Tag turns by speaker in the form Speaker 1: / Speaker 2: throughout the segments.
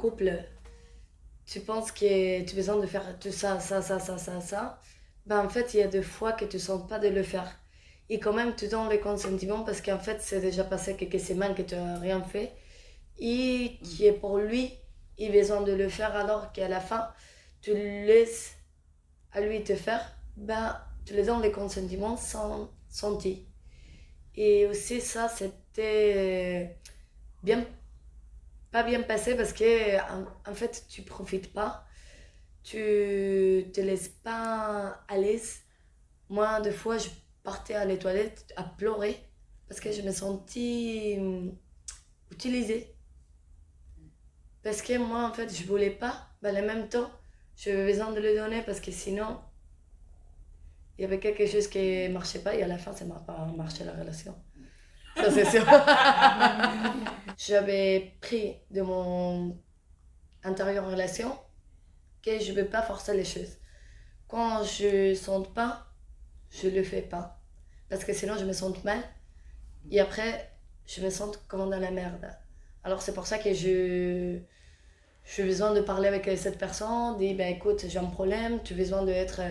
Speaker 1: couple, tu penses que tu as besoin de faire tout ça, ben en fait, il y a des fois que tu sens pas de le faire. Et quand même, tu donnes le consentement parce qu'en fait, c'est déjà passé quelques semaines que tu n'as rien fait. Et qui est pour lui, il a besoin de le faire alors qu'à la fin, tu le laisses à lui te faire, ben tu lui donnes le consentement sans sentir. Et aussi, ça, c'était bien, pas bien passé parce que en fait, tu profites pas, tu te laisses pas à l'aise. Moi, des fois, je partais à les toilettes à pleurer parce que je me sentais utilisée. Parce que moi, en fait, je voulais pas, mais en même temps, j'avais besoin de le donner parce que sinon, il y avait quelque chose qui marchait pas et à la fin, ça m'a pas marché la relation. Ça, c'est sûr. J'avais pris de mon intérieur relation que je ne veux pas forcer les choses. Quand je ne sens pas, je le fais pas. Parce que sinon, je me sens mal. Et après, je me sens comme dans la merde. Alors, c'est pour ça que j'ai besoin de parler avec cette personne, dire, ben écoute, j'ai un problème, tu as besoin d'être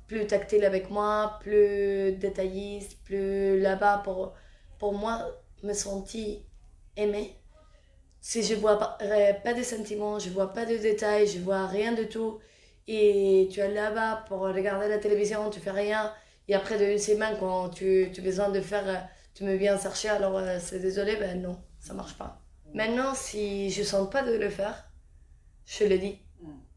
Speaker 1: plus tactile avec moi, plus détailliste, plus là-bas pour moi, me sentir aimée. Si je vois pas de sentiments, je vois pas de détails, je vois rien du tout, et tu es là-bas pour regarder la télévision, tu fais rien, et après de une semaine, quand tu as besoin de faire, tu me viens chercher, alors c'est désolé, ben non, ça marche pas. Maintenant, si je sens pas de le faire, je le dis.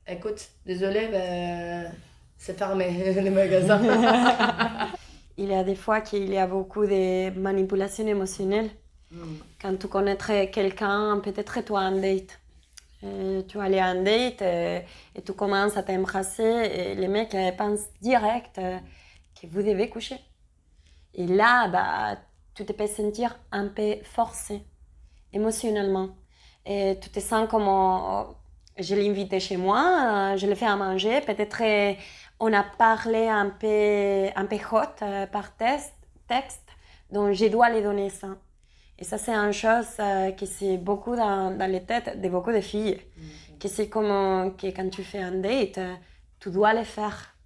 Speaker 1: Écoute, désolé, ben, c'est fermé le magasin.
Speaker 2: Il y a des fois qu'il y a beaucoup de manipulation émotionnelle. Quand tu connaîtrais quelqu'un, peut-être toi en date. Tu vas aller en date et tu commences à t'embrasser et les mecs pensent direct que vous devez coucher. Et là, bah, tu te peux sentir un peu forcé émotionnellement. Et tu te sens comme je l'ai invité chez moi, je l'ai fait à manger, peut-être on a parlé un peu hot par texte, donc je dois lui donner ça. Et ça, c'est une chose qui c'est beaucoup dans les têtes de beaucoup de filles. Que c'est comme que quand tu fais un date, tu dois le faire.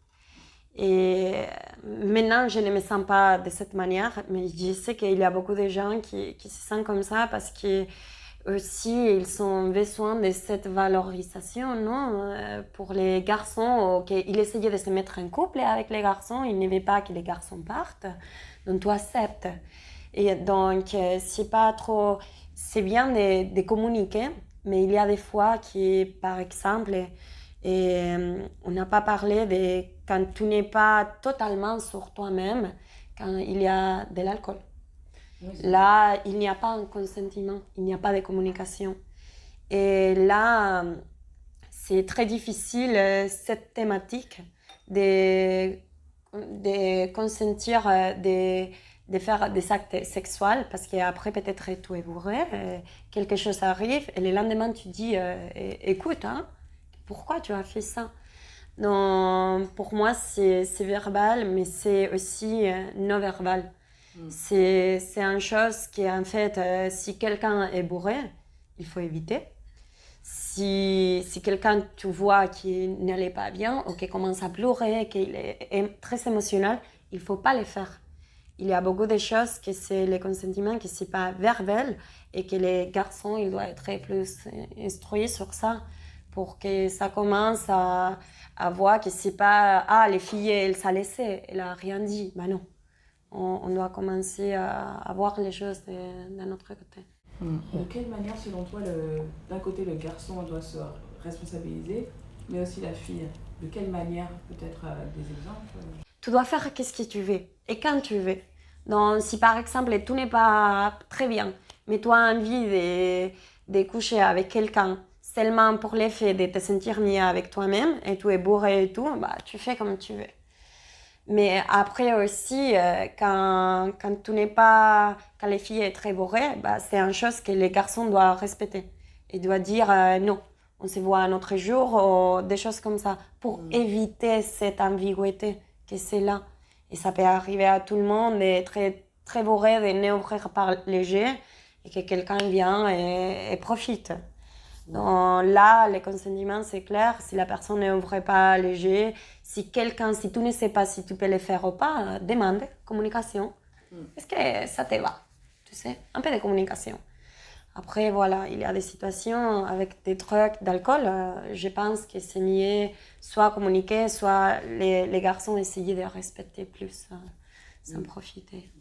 Speaker 2: Et maintenant, je ne me sens pas de cette manière, mais je sais qu'il y a beaucoup de gens qui se sentent comme ça parce que aussi ils ont besoin de cette valorisation, non? Pour les garçons, qu'ils essayaient de se mettre en couple avec les garçons, ils ne veulent pas que les garçons partent, donc tu acceptes. Et donc, c'est pas trop... C'est bien de communiquer, mais il y a des fois qui, par exemple, on n'a pas parlé de quand tu n'es pas totalement sur toi-même, quand il y a de l'alcool. Oui, là, il n'y a pas un consentement, il n'y a pas de communication. Et là, c'est très difficile, cette thématique de consentir, de faire des actes sexuels, parce qu'après, peut-être tu es bourré, quelque chose arrive, et le lendemain, tu dis, écoute, hein, pourquoi tu as fait ça? Donc, pour moi, c'est verbal, mais c'est aussi non verbal. C'est une chose qui, en fait, si quelqu'un est bourré, il faut éviter. Si quelqu'un, tu vois qu'il n'allait pas bien, ou qu'il commence à pleurer, qu'il est très émotionnel, il ne faut pas le faire. Il y a beaucoup de choses que c'est le consentement, que ce n'est pas verbal, et que les garçons, ils doivent être plus instruits sur ça, pour que ça commence à voir que ce n'est pas « Ah, les filles, elles s'en laissé, elle n'a rien dit ». Ben non. On doit commencer à voir les choses d'un autre côté.
Speaker 3: De quelle manière, selon toi, d'un côté, le garçon doit se responsabiliser, mais aussi la fille? De quelle manière? Peut-être des exemples?
Speaker 2: Tu dois faire ce que tu veux et quand tu veux. Donc, si par exemple, tout n'est pas très bien, mais tu as envie de coucher avec quelqu'un seulement pour l'effet de te sentir mieux avec toi-même et tu es bourré et tout, bah, tu fais comme tu veux. Mais après aussi, quand tu n'es pas, quand les filles sont très bourrées, bah, c'est une chose que les garçons doivent respecter. Ils doivent dire non, on se voit un autre jour, ou des choses comme ça, pour éviter cette ambiguïté que c'est là. Et ça peut arriver à tout le monde d'être très, très bourré, de ne ouvrir par léger, et que quelqu'un vient et profite. Donc là, le consentement, c'est clair. Si la personne ne ouvre pas léger, si tu ne sais pas si tu peux le faire ou pas, demande, communication. Est-ce que ça te va? Tu sais, un peu de communication. Après, voilà, il y a des situations avec des trucs d'alcool. Je pense que c'est mieux soit communiquer, soit les garçons essayer de respecter plus, sans profiter.